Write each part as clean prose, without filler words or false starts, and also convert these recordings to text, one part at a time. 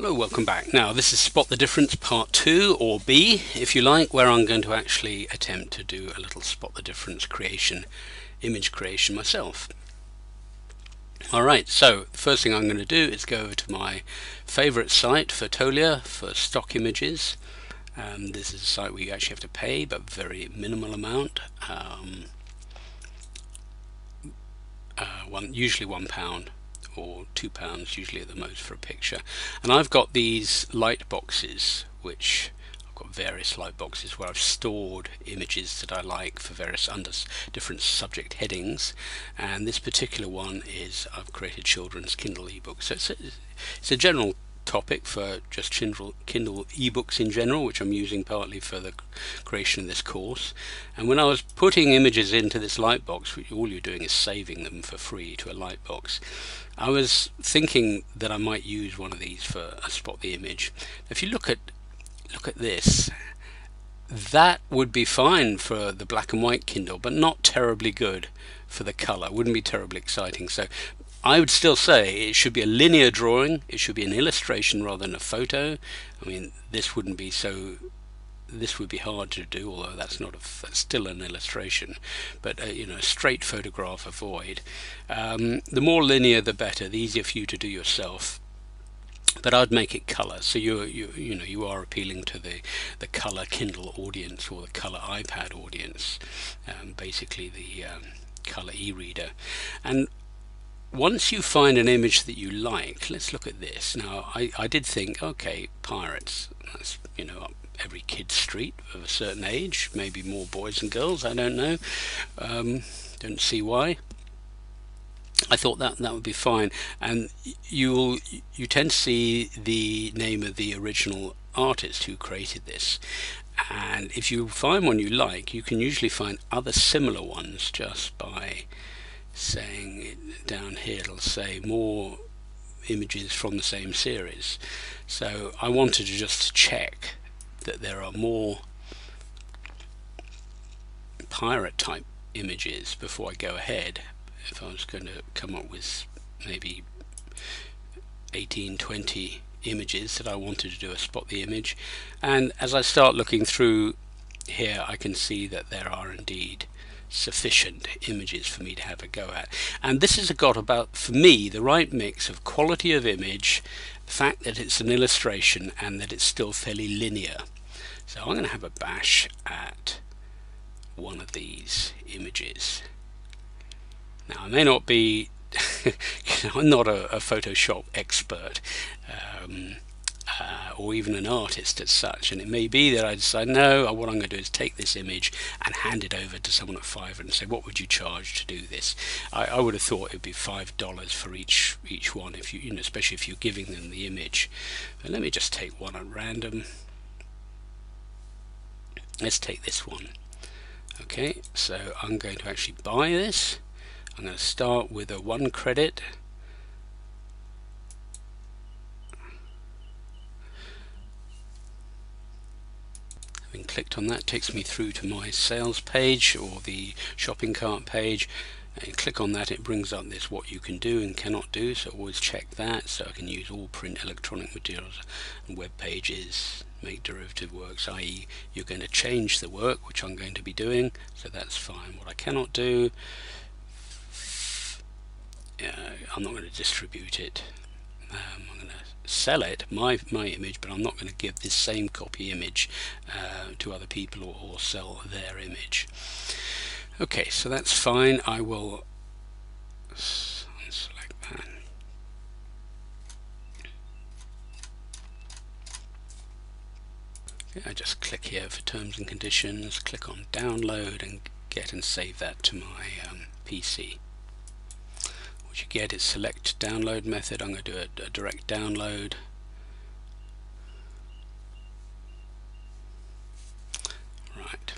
Hello, welcome back. Now this is Spot the Difference Part 2, or B if you like, where I'm going to actually attempt to do a little Spot the Difference creation, image creation myself. Alright, so the first thing I'm going to do is go over to my favourite site, Fotolia, for stock images. This is a site where you actually have to pay, but very minimal amount. Usually £1 or £2 usually at the most for a picture. And I've got these light boxes, which I've got various light boxes where I've stored images that I like for various different subject headings, and this particular one is I've created children's Kindle ebooks. So it's a general topic for just Kindle ebooks in general, which I'm using partly for the creation of this course. And when I was putting images into this lightbox, all you're doing is saving them for free to a lightbox, I was thinking that I might use one of these for a spot the image. If you look at this, that would be fine for the black and white Kindle, but not terribly good for the color. Wouldn't be terribly exciting. So I would still say it should be a linear drawing. It should be an illustration rather than a photo. I mean, this would be hard to do, although that's still an illustration. But a straight photograph, avoid. The more linear, the better. The easier for you to do yourself. But I'd make it color, so you are appealing to the color Kindle audience or the color iPad audience, basically the color e-reader. And once you find an image that you like, let's look at this. Now, I did think, okay, pirates, that's, every kid's street of a certain age, maybe more boys and girls, I don't know. Don't see why. I thought that would be fine, and you tend to see the name of the original artist who created this. And if you find one you like, you can usually find other similar ones just by saying it down here. It'll say more images from the same series. So I wanted to just check that there are more pirate type images before I go ahead. If I was going to come up with maybe 18-20 images that I wanted to do a spot the image, and as I start looking through here, I can see that there are indeed sufficient images for me to have a go at. And this has got about, for me, the right mix of quality of image, the fact that it's an illustration, and that it's still fairly linear. So I'm going to have a bash at one of these images. Now, I may not be I'm not a Photoshop expert, or even an artist as such, and it may be that I decide, no, what I'm going to do is take this image and hand it over to someone at Fiverr and say, what would you charge to do this? I would have thought it would be $5 for each one, if especially if you're giving them the image. But let me just take one at random. Let's take this one. Okay, so I'm going to actually buy this. I'm going to start with a 1 credit. Having clicked on that, takes me through to my sales page or the shopping cart page. And click on that, it brings up this what you can do and cannot do, so always check that. So I can use all print electronic materials and web pages, make derivative works, i.e. you're going to change the work, which I'm going to be doing, so that's fine. What I cannot do, I'm not going to distribute it. I'm going to sell it, my image, but I'm not going to give this same copy image to other people or sell their image. Okay, so that's fine. I will select that. Okay, I just click here for terms and conditions, click on download, and get and save that to my PC. What you get is select download method. I'm going to do a direct download. Right.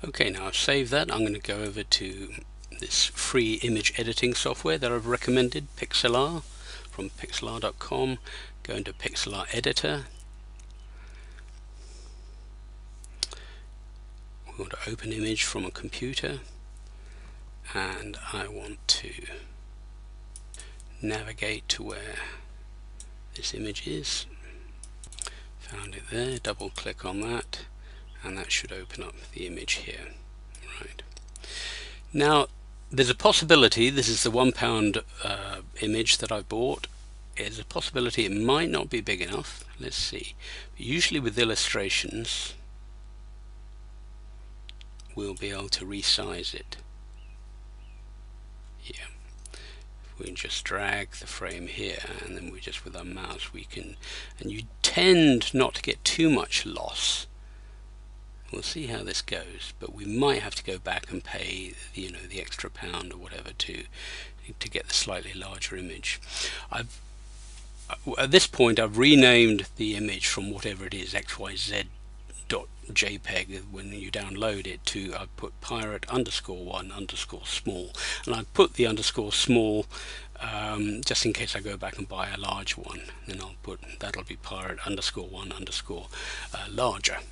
Okay, now I've saved that. I'm going to go over to this free image editing software that I've recommended, Pixlr, from pixlr.com. Go into Pixlr Editor. We want to open image from a computer, and I want to navigate to where this image is. Found it there, double click on that, and that should open up the image here. Right. Now there's a possibility, this is the £1 image that I bought, there's a possibility it might not be big enough. Let's see. Usually with illustrations we'll be able to resize it. Yeah. We can just drag the frame here, and then we just with our mouse we can, and you tend not to get too much loss. We'll see how this goes, but we might have to go back and pay, you know, the extra £1 or whatever to get the slightly larger image. At this point I've renamed the image from whatever it is, xyz.jpg, when you download it, to I put pirate_1_small, and I put the _small just in case I go back and buy a large one. Then I'll put, that'll be pirate_1_larger.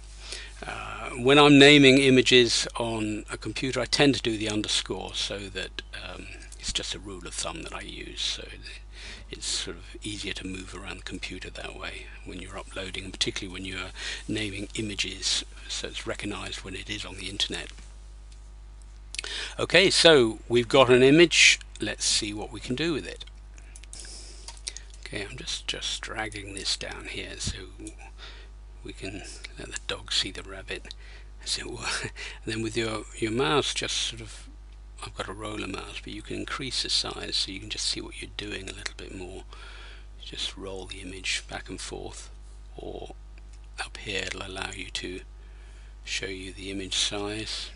When I'm naming images on a computer, I tend to do the underscore, so that it's just a rule of thumb that I use, so it's sort of easier to move around the computer that way when you're uploading, and particularly when you're naming images, so it's recognized when it is on the internet. Okay, so we've got an image. Let's see what we can do with it. Okay, I'm just dragging this down here so we can let the dog see the rabbit. So and then with your mouse, just sort of, I've got a roller mouse, but you can increase the size so you can just see what you're doing a little bit more. Just roll the image back and forth, or up here it'll allow you to show you the image size.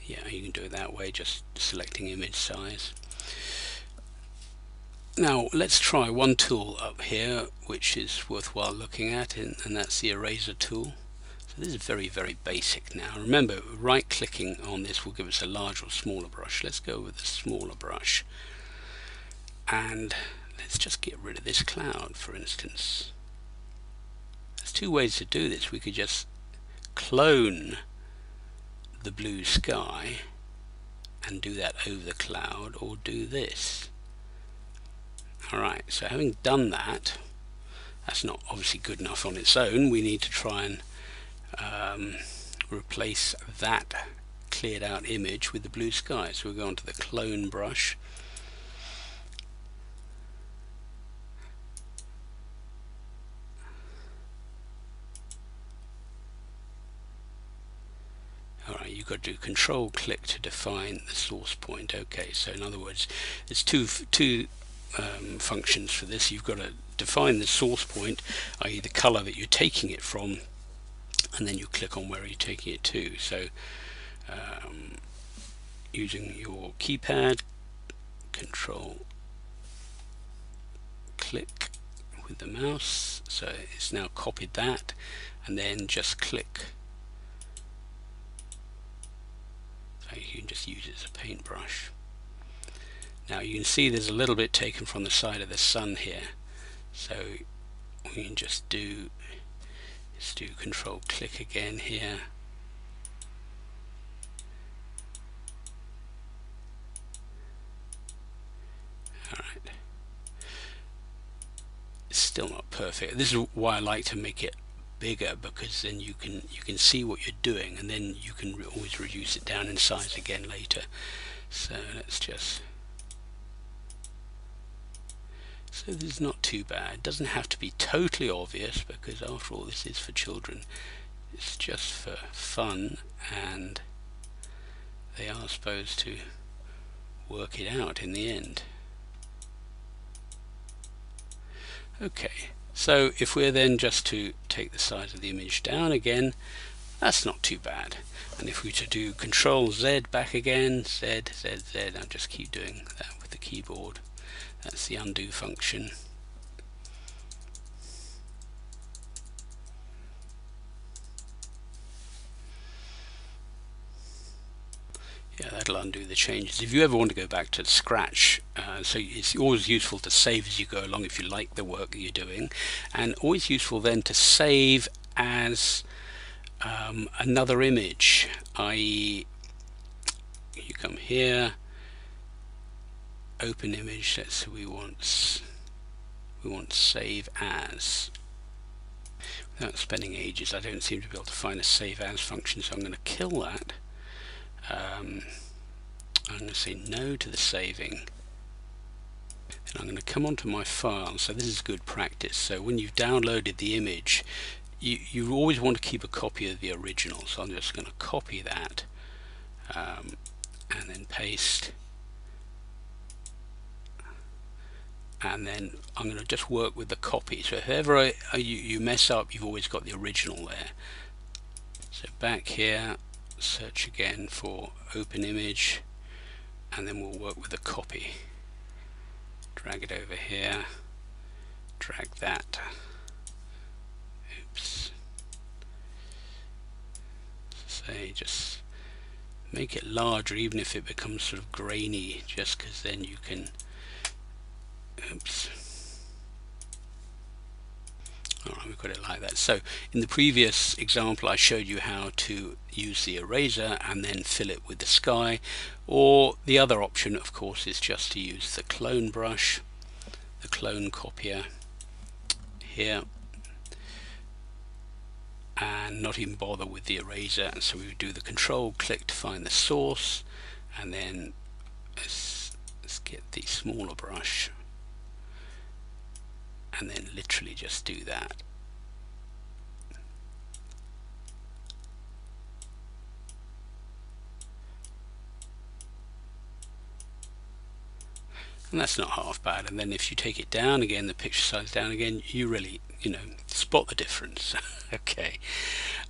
Yeah, you can do it that way, just selecting image size. Now let's try one tool up here which is worthwhile looking at, and that's the eraser tool. So this is very, very basic now. Remember, right clicking on this will give us a larger or smaller brush. Let's go with the smaller brush, and let's just get rid of this cloud, for instance. There's two ways to do this. We could just clone the blue sky and do that over the cloud, or do this. Alright, so having done that, that's not obviously good enough on its own. We need to try and replace that cleared out image with the blue sky. So we'll go onto the clone brush, alright, you've got to do control click to define the source point. Okay, so in other words, there's two functions for this. You've got to define the source point, i.e. the color that you're taking it from, and then you click on where you're taking it to. So using your keypad, control click with the mouse, so it's now copied that, and then just click. So you can just use it as a paintbrush. Now you can see there's a little bit taken from the side of the sun here, so we can just do control click again here, alright. It's still not perfect. This is why I like to make it bigger, because then you can see what you're doing, and then you can always reduce it down in size again later. So let's just, so this is not too bad. It doesn't have to be totally obvious, because after all this is for children. It's just for fun, and they are supposed to work it out in the end. Okay, so if we're then just to take the size of the image down again, that's not too bad. And if we were to do Control Z back again, Z, Z, Z, I'll just keep doing that with the keyboard. That's the undo function. Yeah, that'll undo the changes. If you ever want to go back to Scratch, so it's always useful to save as you go along if you like the work that you're doing, and always useful then to save as another image, i.e. you come here, open image, let's say we want we want save as. Without spending ages, I don't seem to be able to find a save as function, so I'm going to kill that. I'm going to say no to the saving. And I'm going to come onto my file. So this is good practice. So when you've downloaded the image, you always want to keep a copy of the original. So I'm just going to copy that and then paste. And then I'm going to just work with the copy. So if ever you mess up, you've always got the original there. So back here, search again for open image, and then we'll work with the copy. Drag it over here, drag that. Oops. Say just make it larger, even if it becomes sort of grainy, just because then you can. Oops. Alright, we've got it like that. So in the previous example I showed you how to use the eraser and then fill it with the sky, or the other option of course is just to use the clone brush, the clone copier here, and not even bother with the eraser. And so we would do the control click to find the source, and then let's get the smaller brush, and then literally just do that. And that's not half bad. And then if you take it down again, the picture size down again, you really, spot the difference. Okay.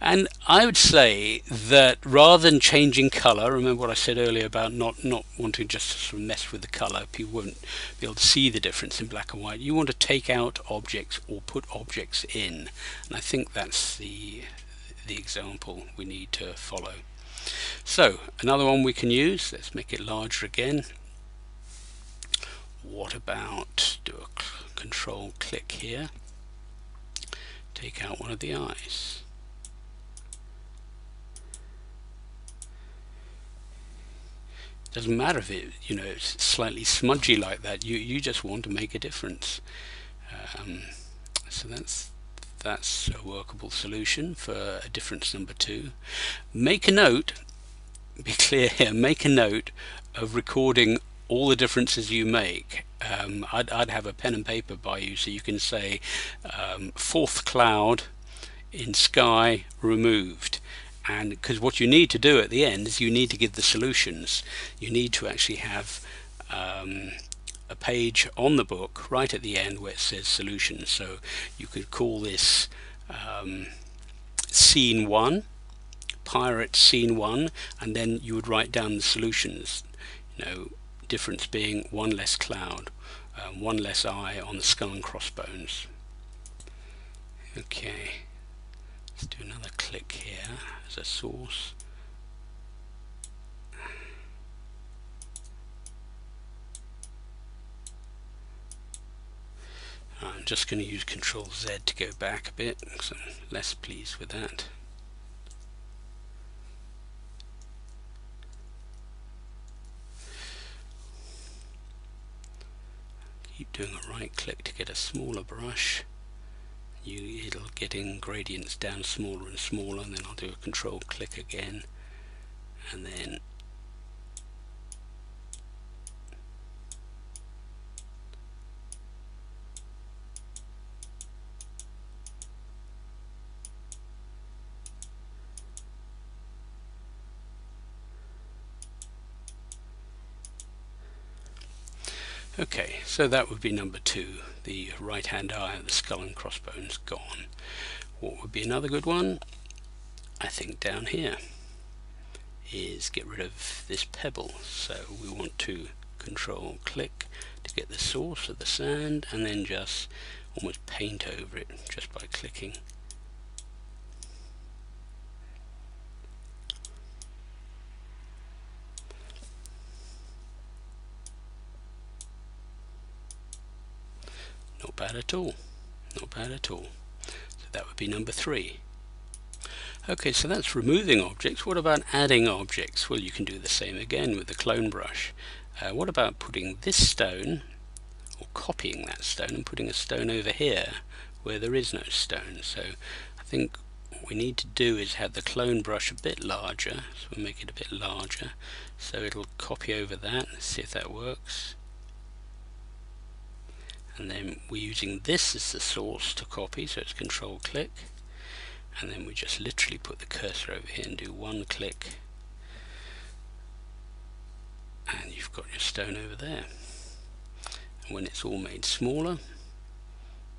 And I would say that rather than changing color, remember what I said earlier about not wanting just to sort of mess with the color, people won't be able to see the difference in black and white. You want to take out objects or put objects in, and I think that's the example we need to follow. So another one we can use, let's make it larger again. What about do a control click here, take out one of the eyes. Doesn't matter if it's slightly smudgy like that. You just want to make a difference. So that's a workable solution for a difference number 2. Make a note. Be clear here. Make a note of recording all the differences you make. I'd have a pen and paper by you, so you can say fourth cloud in sky removed. And because what you need to do at the end is you need to give the solutions. You need to actually have a page on the book right at the end where it says solutions. So you could call this scene 1, pirate scene 1, and then you would write down the solutions. Difference being one less cloud, one less eye on the skull and crossbones. Okay, let's do another click here as a source. I'm just going to use Control Z to go back a bit because I'm less pleased with that. Keep doing a right click to get a smaller brush. It'll get in gradients down smaller and smaller, and then I'll do a control click again, and then okay, so that would be number 2, the right hand eye of the skull and crossbones gone. What would be another good one? I think down here is get rid of this pebble. So we want to control click to get the source of the sand, and then just almost paint over it just by clicking. Not bad at all. Not bad at all. So that would be number 3. Okay, so that's removing objects. What about adding objects? Well, you can do the same again with the clone brush. What about putting this stone or copying that stone and putting a stone over here where there is no stone. So I think what we need to do is have the clone brush a bit larger, so we'll make it a bit larger so it'll copy over that. Let's see if that works. And then we're using this as the source to copy, so it's control click, and then we just literally put the cursor over here and do one click, and you've got your stone over there. And when it's all made smaller,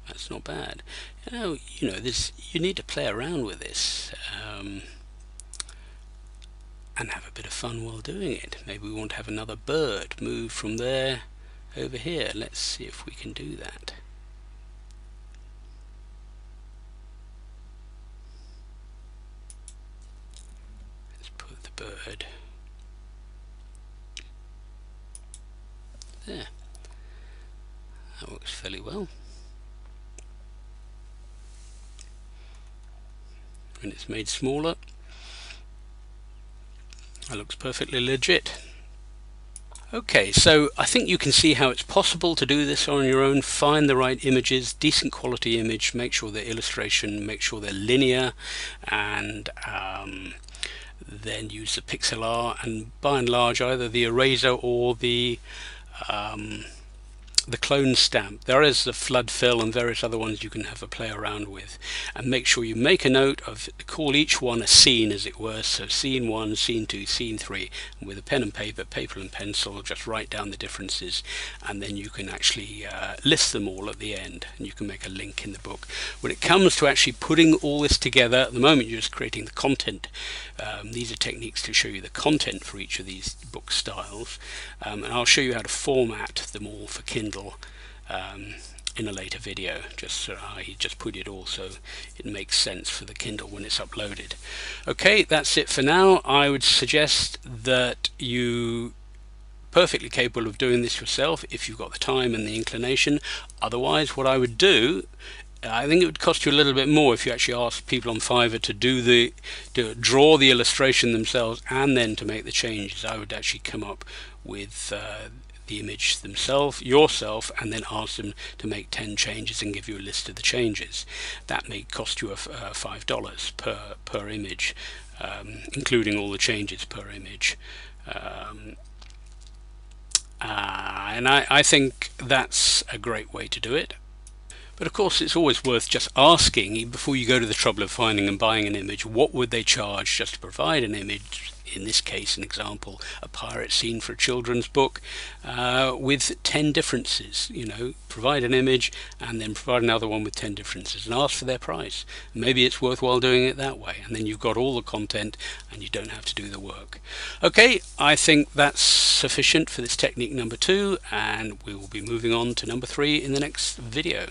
that's not bad. You know this, you need to play around with this and have a bit of fun while doing it. Maybe we want to have another bird move from there over here. Let's see if we can do that. Let's put the bird there. That works fairly well. When it's made smaller, that looks perfectly legit. Okay, so I think you can see how it's possible to do this on your own. Find the right images, decent quality image, make sure they're illustration, make sure they're linear, and then use the Pixlr, and by and large either the eraser or the clone stamp. There is the flood fill and various other ones you can have a play around with, and make sure you make a note of, call each one a scene as it were, so scene 1, scene 2, scene 3, and with a pen and paper and pencil just write down the differences, and then you can actually list them all at the end, and you can make a link in the book. When it comes to actually putting all this together, at the moment you're just creating the content. These are techniques to show you the content for each of these book styles, and I'll show you how to format them all for Kindle in a later video. I just put it all so it makes sense for the Kindle when it's uploaded. Okay, that's it for now. I would suggest that you perfectly capable of doing this yourself if you've got the time and the inclination. Otherwise, what I would do, I think it would cost you a little bit more if you actually asked people on Fiverr to draw the illustration themselves and then to make the changes. I would actually come up with the image themselves yourself and then ask them to make 10 changes and give you a list of the changes. That may cost you $5 per image, including all the changes per image. And I think that's a great way to do it. But of course it's always worth just asking, before you go to the trouble of finding and buying an image, what would they charge just to provide an image. In this case, an example, a pirate scene for a children's book with 10 differences. You know, provide an image and then provide another one with 10 differences and ask for their price. Maybe it's worthwhile doing it that way, and then you've got all the content and you don't have to do the work. Okay, I think that's sufficient for this technique number 2, and we will be moving on to number 3 in the next video.